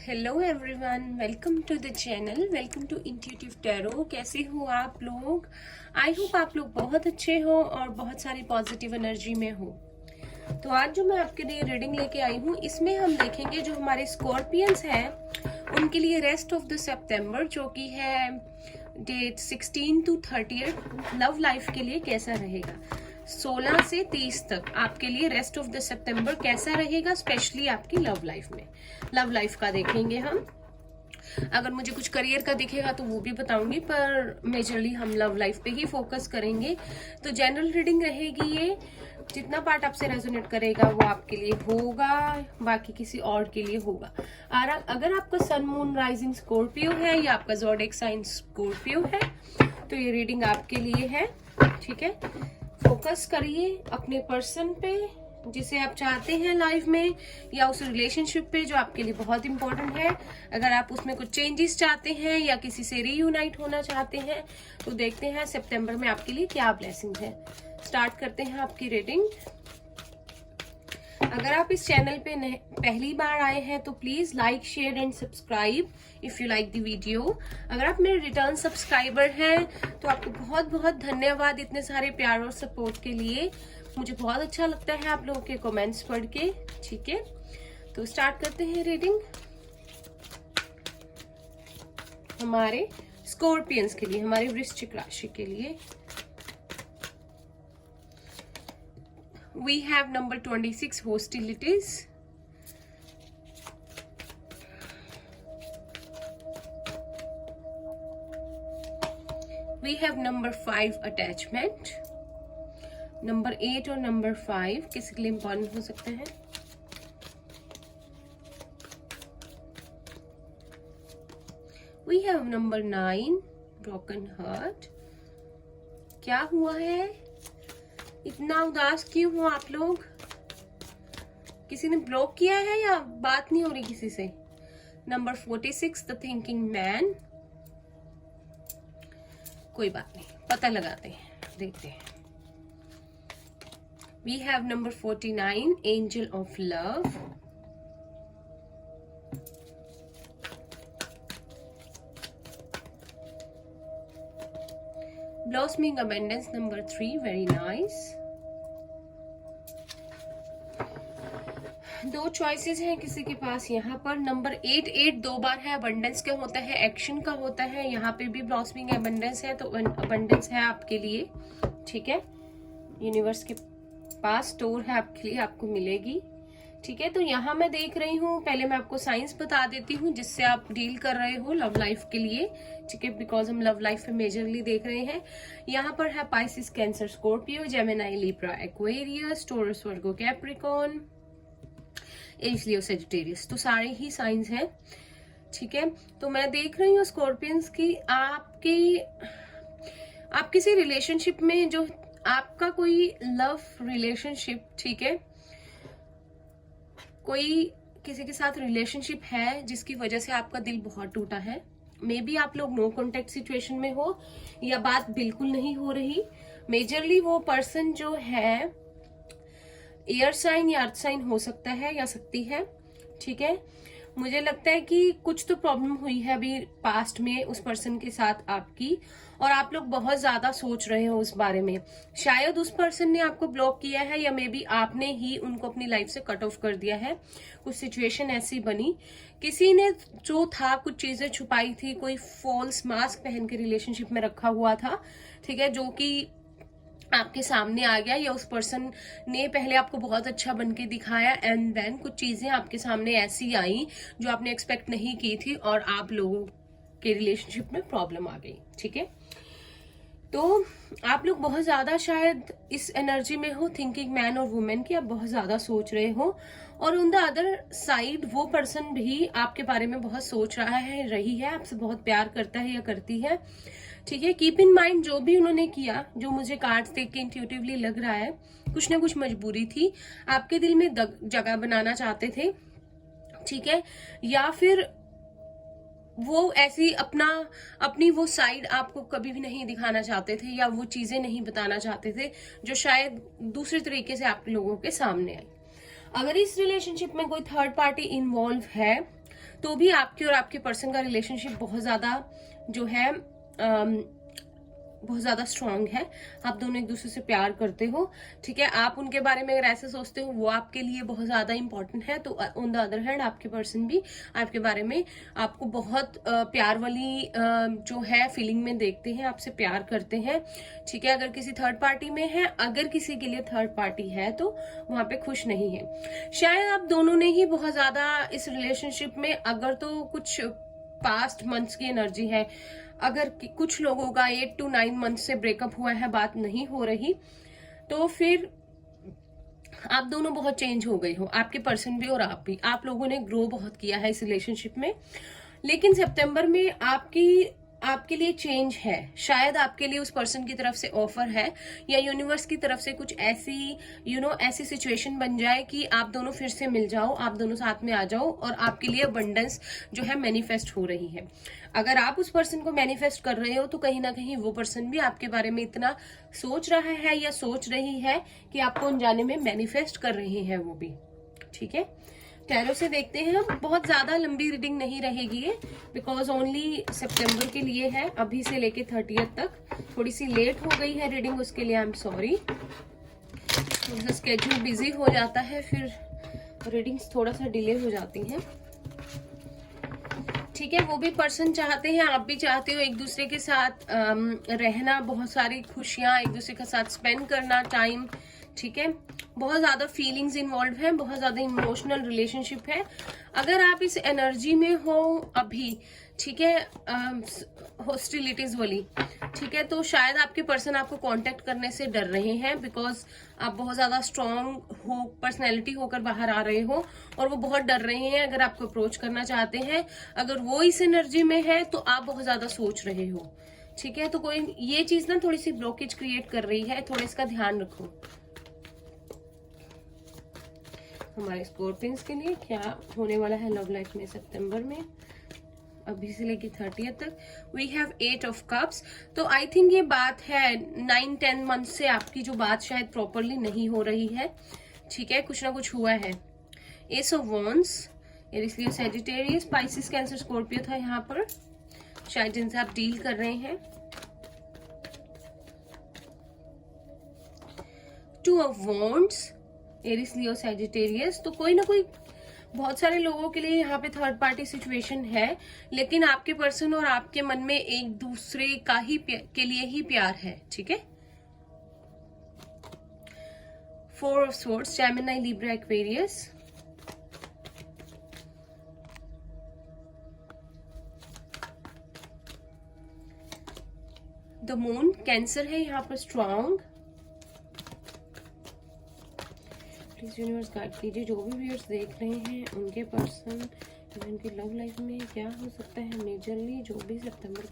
Hello everyone, welcome to the channel, welcome to intuitive tarot. कैसे हो आप लोग? आई होप आप लोग बहुत अच्छे हो और बहुत सारी पॉजिटिव एनर्जी में हो। तो आज जो मैं आपके लिए रीडिंग लेके आई हूँ, इसमें हम देखेंगे जो हमारे स्कॉर्पियंस हैं उनके लिए रेस्ट ऑफ द सितंबर, जो कि है डेट 16 टू 30, लव लाइफ के लिए कैसा रहेगा। 16 से 30 तक आपके लिए रेस्ट ऑफ द सितंबर कैसा रहेगा, स्पेशली आपकी लव लाइफ में। लव लाइफ का देखेंगे हम। अगर मुझे कुछ करियर का दिखेगा तो वो भी बताऊंगी, पर मेजरली हम लव लाइफ पे ही फोकस करेंगे। तो जनरल रीडिंग रहेगी ये। जितना पार्ट आपसे रेजोनेट करेगा वो आपके लिए होगा, बाकी किसी और के लिए होगा। और अगर आपका सन मून राइजिंग स्कॉर्पियो है या आपका ज़ोडिएक साइन स्कॉर्पियो है तो ये रीडिंग आपके लिए है। ठीक है, फोकस करिए अपने पर्सन पे जिसे आप चाहते हैं लाइफ में, या उस रिलेशनशिप पे जो आपके लिए बहुत इंपॉर्टेंट है। अगर आप उसमें कुछ चेंजेस चाहते हैं या किसी से रीयूनाइट होना चाहते हैं तो देखते हैं सितंबर में आपके लिए क्या ब्लेसिंग है। स्टार्ट करते हैं आपकी रीडिंग। अगर आप इस चैनल पे पहली बार आए हैं तो please like, share and subscribe if you like the video. अगर आप मेरे रिटर्न सब्सक्राइबर हैं तो आपको बहुत बहुत धन्यवाद इतने सारे प्यार और सपोर्ट के लिए। मुझे बहुत अच्छा लगता है आप लोगों के कमेंट्स पढ़ के। ठीक है, तो स्टार्ट करते हैं रीडिंग हमारे स्कॉर्पियंस के लिए, हमारे वृश्चिक राशि के लिए। We have number 26, hostilities. We have number 5, attachment. Number 8 और number 5 किसी के लिए इम्पोर्टेंट हो सकते हैं। We have number 9, broken heart. क्या हुआ है? इतना उदास क्यों हो आप लोग? किसी ने ब्लॉक किया है या बात नहीं हो रही किसी से? Number 46, the thinking man. कोई बात नहीं, पता लगाते हैं, देखते हैं। We have number 49, angel of love. Blossoming abundance number 3, very nice. दो चॉइसेस हैं किसी के पास यहाँ पर। नंबर 8 दो बार है, अबंडेंस का होता है, एक्शन का होता है। यहाँ पे भी ब्लॉसमिंग अबंडेंस है, तो अबंडेंस है आपके लिए। ठीक है, यूनिवर्स के पास स्टोर है आपके लिए, आपको मिलेगी। ठीक है, तो यहाँ मैं देख रही हूँ, पहले मैं आपको साइंस बता देती हूँ जिससे आप डील कर रहे हो लव लाइफ के लिए। ठीक है, बिकॉज हम लव लाइफ में मेजरली देख रहे हैं। यहाँ पर है Pisces, Cancer, Scorpio, Gemini, Libra, Aquarius, Taurus, Virgo, Capricorn, Aries, Leo, Sagittarius. तो सारे ही साइंस हैं। ठीक है, तो मैं देख रही हूँ स्कॉर्पियंस की आप किसी रिलेशनशिप में, जो आपका कोई लव रिलेशनशिप, ठीक है, कोई किसी के साथ रिलेशनशिप है जिसकी वजह से आपका दिल बहुत टूटा है। मे बी आप लोग नो कॉन्टेक्ट सिचुएशन में हो या बात बिल्कुल नहीं हो रही। मेजरली वो पर्सन जो है एयर साइन या अर्थ साइन हो सकता है या सकती है। ठीक है, मुझे लगता है कि कुछ तो प्रॉब्लम हुई है अभी पास्ट में उस पर्सन के साथ आपकी, और आप लोग बहुत ज्यादा सोच रहे हो उस बारे में। शायद उस पर्सन ने आपको ब्लॉक किया है या मे बी आपने ही उनको अपनी लाइफ से कट ऑफ कर दिया है। कुछ सिचुएशन ऐसी बनी, किसी ने जो था कुछ चीजें छुपाई थी, कोई फॉल्स मास्क पहन के रिलेशनशिप में रखा हुआ था। ठीक है, जो कि आपके सामने आ गया, या उस पर्सन ने पहले आपको बहुत अच्छा बन के दिखाया एंड देन कुछ चीजें आपके सामने ऐसी आई जो आपने एक्सपेक्ट नहीं की थी और आप लोगों के रिलेशनशिप में प्रॉब्लम आ गई। ठीक है, तो आप लोग बहुत ज्यादा शायद इस एनर्जी में हो, थिंकिंग मैन और वुमेन की, आप बहुत ज्यादा सोच रहे हो। और ऑन द अदर साइड वो पर्सन भी आपके बारे में बहुत सोच रहा है, रही है, आपसे बहुत प्यार करता है या करती है। ठीक है, कीप इन माइंड जो भी उन्होंने किया, जो मुझे कार्ड्स देख के इंट्यूटिवली लग रहा है, कुछ ना कुछ मजबूरी थी, आपके दिल में जगह बनाना चाहते थे। ठीक है, या फिर वो ऐसी अपनी वो साइड आपको कभी भी नहीं दिखाना चाहते थे, या वो चीजें नहीं बताना चाहते थे जो शायद दूसरे तरीके से आप लोगों के सामने आई। अगर इस रिलेशनशिप में कोई थर्ड पार्टी इन्वॉल्व है तो भी आपके और आपके पर्सन का रिलेशनशिप बहुत ज्यादा जो है बहुत ज्यादा स्ट्रांग है। आप दोनों एक दूसरे से प्यार करते हो, ठीक है। आप उनके बारे में अगर ऐसे सोचते हो वो आपके लिए बहुत ज्यादा इंपॉर्टेंट है, तो ऑन द अदर हैंड आपके पर्सन भी आपके बारे में आपको बहुत प्यार वाली जो है फीलिंग में देखते हैं, आपसे प्यार करते हैं, ठीक है। अगर किसी थर्ड पार्टी में है, अगर किसी के लिए थर्ड पार्टी है तो वहां पे खुश नहीं है। शायद आप दोनों ने ही बहुत ज्यादा इस रिलेशनशिप में, अगर तो कुछ पास्ट मंथ्स की एनर्जी है, अगर कुछ लोगों का 8 to 9 मंथ से ब्रेकअप हुआ है, बात नहीं हो रही, तो फिर आप दोनों बहुत चेंज हो गए हो, आपके पर्सन भी और आप भी। आप लोगों ने ग्रो बहुत किया है इस रिलेशनशिप में, लेकिन सितंबर में आपके लिए चेंज है। शायद आपके लिए उस पर्सन की तरफ से ऑफर है या यूनिवर्स की तरफ से कुछ ऐसी ऐसी सिचुएशन बन जाए कि आप दोनों फिर से मिल जाओ, आप दोनों साथ में आ जाओ और आपके लिए अबंडेंस जो है मैनिफेस्ट हो रही है। अगर आप उस पर्सन को मैनिफेस्ट कर रहे हो तो कहीं ना कहीं वो पर्सन भी आपके बारे में इतना सोच रहा है या सोच रही है कि आपको अनजाने में मैनिफेस्ट कर रहे हैं वो भी, ठीक है। टैरो से देखते हैं हम। बहुत ज्यादा लंबी रीडिंग नहीं रहेगी ये, बिकॉज ओनली सितंबर के लिए है, अभी से लेके 30th तक। थोड़ी सी लेट हो गई है रीडिंग, उसके लिए I am sorry. Schedule busy हो जाता है, फिर रीडिंग्स थोड़ा सा डिले हो जाती हैं, ठीक है। वो भी पर्सन चाहते हैं, आप भी चाहते हो एक दूसरे के साथ रहना, बहुत सारी खुशियां एक दूसरे के साथ स्पेंड करना टाइम, ठीक है। बहुत ज्यादा फीलिंग्स इन्वॉल्व हैं, बहुत ज्यादा इमोशनल रिलेशनशिप है। अगर आप इस एनर्जी में हो अभी, ठीक है, हॉस्टिलिटीज वाली, ठीक है, तो शायद आपके पर्सन आपको कांटेक्ट करने से डर रहे हैं, बिकॉज आप बहुत ज्यादा स्ट्रांग हो, पर्सनैलिटी होकर बाहर आ रहे हो और वो बहुत डर रहे हैं अगर आपको अप्रोच करना चाहते हैं। अगर वो इस एनर्जी में है तो आप बहुत ज्यादा सोच रहे हो, ठीक है। तो कोई ये चीज ना थोड़ी सी ब्लॉकेज क्रिएट कर रही है, थोड़ा इसका ध्यान रखो। हमारे स्कॉर्पियंस के लिए क्या होने वाला है लव लाइफ में सितंबर में, अभी से लेके 30th तक। We have 8 of cups. तो आई थिंक ये बात है 9-10 मंथ से आपकी जो बात शायद प्रॉपरली नहीं हो रही है, ठीक है, कुछ ना कुछ हुआ है। एस ऑफ वॉन्ड्स, इसलिए सैजिटेरियस, स्पाइसिस, कैंसर, स्कॉर्पियो था यहाँ पर, शायद जिनसे आप डील कर रहे हैं। 2 of wands, Aries, Leo, Sagittarius. तो कोई ना कोई, बहुत सारे लोगों के लिए यहाँ पे थर्ड पार्टी सिचुएशन है, लेकिन आपके पर्सन और आपके मन में एक दूसरे का ही के लिए ही प्यार है, ठीक है। 4 of swords, Gemini, Libra, Aquarius. The moon, cancer है यहाँ पर स्ट्रांग। प्लीज यूनिवर्स गाइड कीजिए जो भी व्यूअर्स देख रहे हैं उनके पर्सन उनकी लव लाइफ में क्या हो सकता है मेजरली, जो भी सितंबर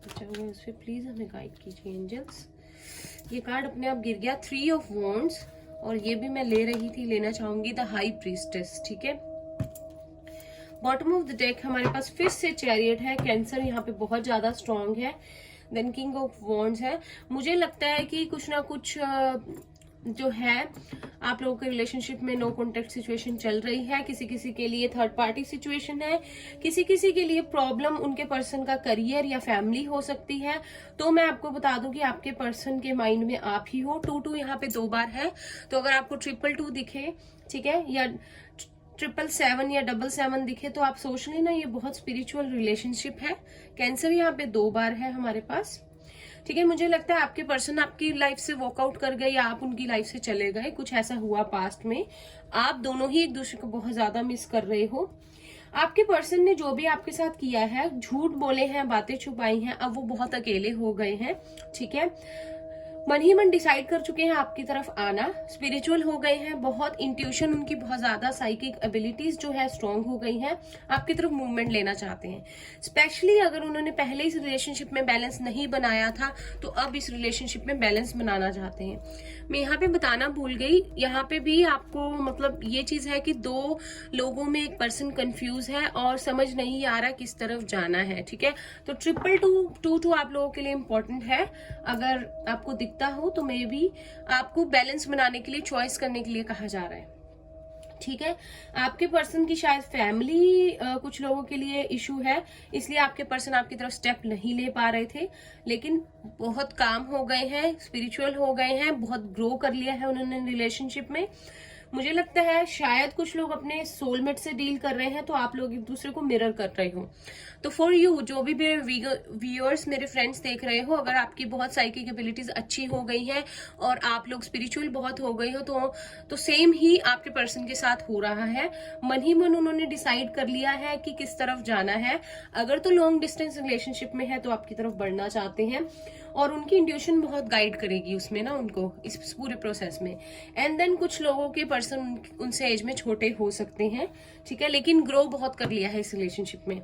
बचा हुआ है उस पर प्लीज हमें गाइड कीजिए एंजल्स। ये कार्ड अपने आप गिर गया, 3 ऑफ वॉन्ड्स, और ये भी मैं ले रही थी, लेना चाहूंगी, द हाई प्रीस्टेस, ठीक है। बॉटम ऑफ द डेक हमारे पास फिर से चैरियट है, कैंसर यहाँ पे बहुत ज्यादा स्ट्रांग है, देन किंग ऑफ वॉन्ड्स है। मुझे लगता है कि कुछ ना कुछ जो है आप लोगों के रिलेशनशिप में नो कॉन्टेक्ट सिचुएशन चल रही है, किसी किसी के लिए थर्ड पार्टी सिचुएशन है, किसी किसी के लिए प्रॉब्लम उनके पर्सन का करियर या फैमिली हो सकती है। तो मैं आपको बता दूं कि आपके पर्सन के माइंड में आप ही हो। 2-2 यहाँ पे 2 बार है, तो अगर आपको 2-2 दिखे, ठीक है, या 777 या 777 दिखे तो आप सोच लेना ये बहुत स्पिरिचुअल रिलेशनशिप है। कैंसर यहाँ पे 2 बार है हमारे पास, ठीक है। मुझे लगता है आपके पर्सन आपकी लाइफ से वॉकआउट कर गए या आप उनकी लाइफ से चले गए, कुछ ऐसा हुआ पास्ट में। आप दोनों ही एक दूसरे को बहुत ज्यादा मिस कर रहे हो। आपके पर्सन ने जो भी आपके साथ किया है, झूठ बोले हैं, बातें छुपाई हैं, अब वो बहुत अकेले हो गए हैं, ठीक है। मन ही मन डिसाइड कर चुके हैं आपकी तरफ आना, स्पिरिचुअल हो गए हैं, बहुत इंट्यूशन उनकी बहुत ज्यादा, साइकिक एबिलिटीज जो है स्ट्रांग हो गई हैं, आपकी तरफ मूवमेंट लेना चाहते हैं। स्पेशली अगर उन्होंने पहले इस रिलेशनशिप में बैलेंस नहीं बनाया था तो अब इस रिलेशनशिप में बैलेंस बनाना चाहते हैं। मैं यहाँ पे बताना भूल गई, यहाँ पे भी आपको मतलब ये चीज है कि 2 लोगों में एक पर्सन कंफ्यूज है और समझ नहीं आ रहा किस तरफ जाना है, ठीक है। तो 2-2 आप लोगों के लिए इंपॉर्टेंट है। अगर आपको दिखता हो तो मे बी आपको बैलेंस बनाने के लिए, चॉइस करने के लिए कहा जा रहा है, ठीक है। आपके पर्सन की शायद फैमिली कुछ लोगों के लिए इशू है, इसलिए आपके पर्सन आपकी तरफ स्टेप नहीं ले पा रहे थे, लेकिन बहुत काम हो गए हैं, स्पिरिचुअल हो गए हैं, बहुत ग्रो कर लिया है उन्होंने रिलेशनशिप में। मुझे लगता है शायद कुछ लोग अपने सोलमेट से डील कर रहे हैं, तो आप लोग एक दूसरे को मिरर कर रहे हो। तो फॉर यू, जो भी मेरे व्यूअर्स, मेरे फ्रेंड्स देख रहे हो, अगर आपकी बहुत साइकिक एबिलिटीज अच्छी हो गई हैं और आप लोग स्पिरिचुअल बहुत हो गए हो, तो सेम ही आपके पर्सन के साथ हो रहा है। मन ही मन उन्होंने डिसाइड कर लिया है कि किस तरफ जाना है। अगर तो लॉन्ग डिस्टेंस रिलेशनशिप में है तो आपकी तरफ बढ़ना चाहते हैं, और उनकी इंट्यूशन बहुत गाइड करेगी उसमें ना उनको, इस पूरे प्रोसेस में। एंड देन कुछ लोगों के पर्सन उनसे एज में छोटे हो सकते हैं, ठीक है, लेकिन ग्रो बहुत कर लिया है इस रिलेशनशिप में,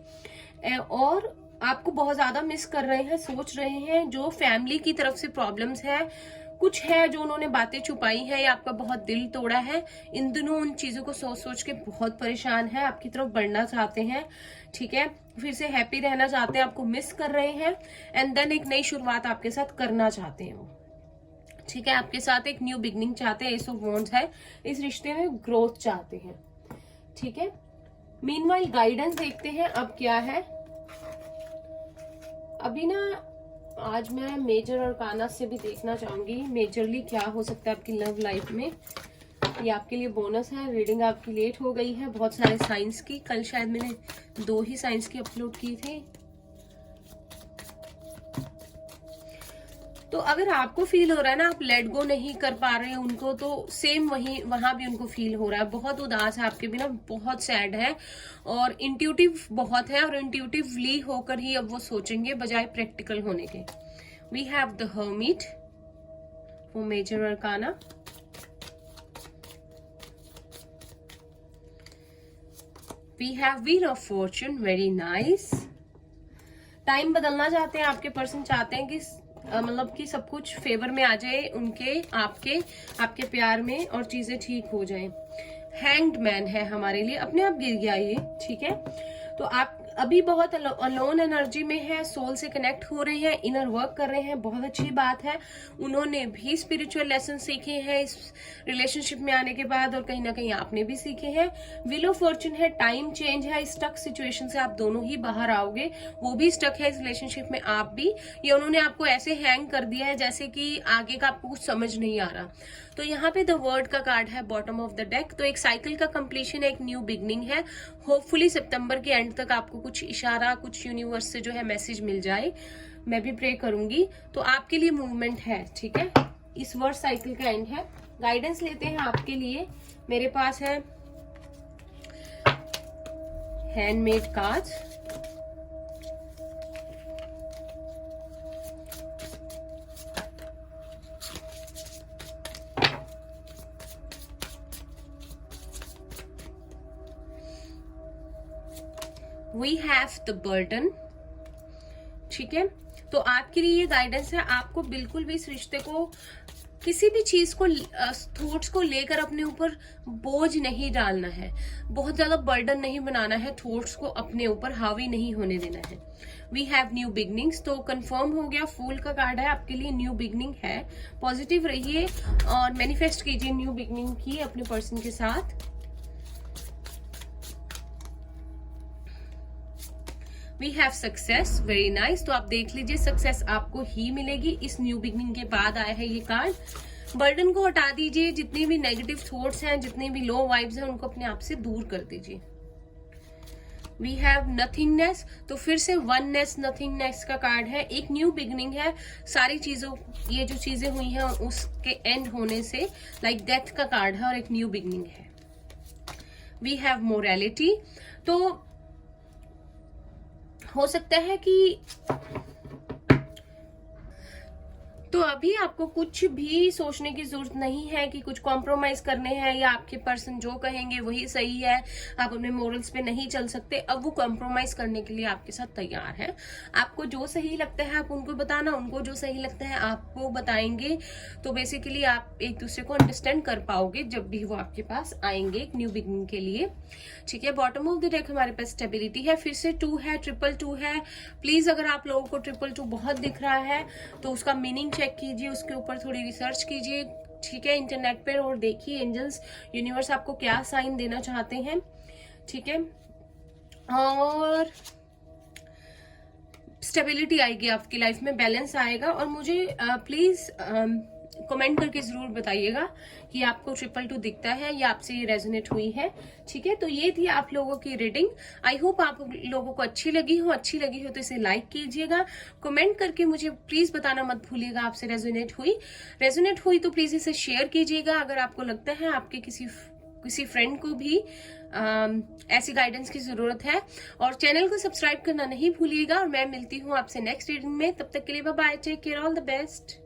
और आपको बहुत ज्यादा मिस कर रहे हैं, सोच रहे हैं। जो फैमिली की तरफ से प्रॉब्लम्स है, कुछ है जो उन्होंने बातें छुपाई है या आपका बहुत दिल तोड़ा है, इन दोनों उन चीजों को सोच सोच के बहुत परेशान है, आपकी तरफ बढ़ना चाहते हैं, ठीक है, फिर से हैप्पी रहना चाहते हैं, आपको मिस कर रहे हैं, एंड देन एक नई शुरुआत आपके साथ करना चाहते हैं वो, ठीक है, आपके साथ एक न्यू बिगनिंग चाहते हैं। एस ऑफ वॉन्ड्स है, इस रिश्ते में ग्रोथ चाहते हैं, ठीक है। मीनवाइल गाइडेंस देखते हैं अब क्या है। अभी ना आज मैं मेजर और काना से भी देखना चाहूंगी मेजरली क्या हो सकता है आपकी लव लाइफ में। ये आपके लिए बोनस है। रीडिंग आपकी लेट हो गई है, बहुत सारे साइंस की, कल शायद मैंने 2 ही साइंस की अपलोड की थी। तो अगर आपको फील हो रहा है ना आप लेट गो नहीं कर पा रहे हैं उनको, तो सेम वहां भी उनको फील हो रहा है, बहुत उदास है आपके बिना, बहुत सैड है, और इंट्यूटिव बहुत है, और इंट्यूटिवली होकर ही अब वो सोचेंगे बजाय प्रैक्टिकल होने के। We have the hermit for major arcana. We have wheel of fortune, very nice. Time बदलना चाहते हैं आपके पर्सन, चाहते हैं कि मतलब कि सब कुछ फेवर में आ जाए उनके, आपके प्यार में, और चीजें ठीक हो जाएं। हैंग्ड मैन है हमारे लिए, अपने आप गिर गया ये, ठीक है। तो आप अभी बहुत अलोन एनर्जी में है, सोल से कनेक्ट हो रहे हैं, इनर वर्क कर रहे हैं, बहुत अच्छी बात है। उन्होंने भी स्पिरिचुअल लेसन सीखे हैं इस रिलेशनशिप में आने के बाद, और कहीं ना कहीं आपने भी सीखे हैं। व्हील ऑफ फॉर्चून है, टाइम चेंज है, स्टक सिचुएशन से आप दोनों ही बाहर आओगे, वो भी स्टक है इस रिलेशनशिप में, आप भी। ये उन्होंने आपको ऐसे हैंग कर दिया है जैसे कि आगे का आपको कुछ समझ नहीं आ रहा। तो यहाँ पे द वर्ड का कार्ड है बॉटम ऑफ द डेक, तो एक साइकिल का कंप्लीशन है, एक न्यू बिगनिंग है। होपफुली सितंबर के एंड तक आपको कुछ इशारा, कुछ यूनिवर्स से जो है मैसेज मिल जाए, मैं भी प्रे करूंगी। तो आपके लिए मूवमेंट है, ठीक है, इस वर्ड साइकिल का एंड है। गाइडेंस लेते हैं आपके लिए, मेरे पास है handmade cards, we have the burden, ठीक है। तो आपके लिए ये गाइडेंस है, आपको बिल्कुल भी इस रिश्ते को, किसी भी चीज को, थॉट्स को लेकर अपने ऊपर बोझ नहीं डालना है, बहुत ज्यादा बर्डन नहीं बनाना है, थॉट्स को अपने ऊपर हावी नहीं होने देना है। वी हैव न्यू बिगनिंग्स, तो कंफर्म हो गया, फूल का कार्ड है, आपके लिए न्यू बिगनिंग है। पॉजिटिव रहिए और मैनिफेस्ट कीजिए न्यू बिगनिंग की अपने पर्सन के साथ। We have success, very nice. तो आप देख लीजिए, सक्सेस आपको ही मिलेगी, इस न्यू बिगनिंग के बाद आया है ये कार्ड। बर्डन को हटा दीजिए, जितनी भी नेगेटिव थॉट्स हैं, जितनी भी लो वाइब्स हैं, उनको अपने आप से दूर कर दीजिए। वी हैव नथिंगनेस, तो फिर से वननेस, नथिंगनेस का कार्ड है, एक न्यू बिगनिंग है। सारी चीजों, ये जो चीजें हुई हैं उसके एंड होने से, लाइक डेथ का कार्ड है, और एक न्यू बिगनिंग है। वी हैव मोरालिटी, तो हो सकता है कि तो अभी आपको कुछ भी सोचने की जरूरत नहीं है कि कुछ कॉम्प्रोमाइज करने हैं, या आपके पर्सन जो कहेंगे वही सही है, आप अपने मोरल्स पे नहीं चल सकते। अब वो कॉम्प्रोमाइज करने के लिए आपके साथ तैयार है। आपको जो सही लगता है आप उनको बताना, उनको जो सही लगता है आपको बताएंगे। तो बेसिकली आप एक दूसरे को अंडरस्टैंड कर पाओगे जब भी वो आपके पास आएंगे एक न्यू बिगिनिंग के लिए, ठीक है। बॉटम ऑफ द डेक हमारे पास स्टेबिलिटी है, फिर से 2 है, 222 है। प्लीज अगर आप लोगों को 222 बहुत दिख रहा है तो उसका मीनिंग चेक कीजिए, उसके ऊपर थोड़ी रिसर्च कीजिए, ठीक है, इंटरनेट पर, और देखिए एंजल्स, यूनिवर्स आपको क्या साइन देना चाहते हैं। ठीक है, और स्टेबिलिटी आएगी आपकी लाइफ में, बैलेंस आएगा। और मुझे प्लीज कमेंट करके जरूर बताइएगा कि आपको 222 दिखता है या आपसे ये रेजोनेट हुई है। ठीक है, तो ये थी आप लोगों की रीडिंग। आई होप आप लोगों को अच्छी लगी हो तो इसे लाइक कीजिएगा, कमेंट करके मुझे प्लीज बताना मत भूलिएगा आपसे रेजोनेट हुई तो प्लीज इसे शेयर कीजिएगा। अगर आपको लगता है आपके किसी फ्रेंड को भी ऐसी गाइडेंस की जरूरत है, और चैनल को सब्सक्राइब करना नहीं भूलिएगा। और मैं मिलती हूँ आपसे नेक्स्ट रीडिंग में, तब तक के लिए bye bye, take care, all the best.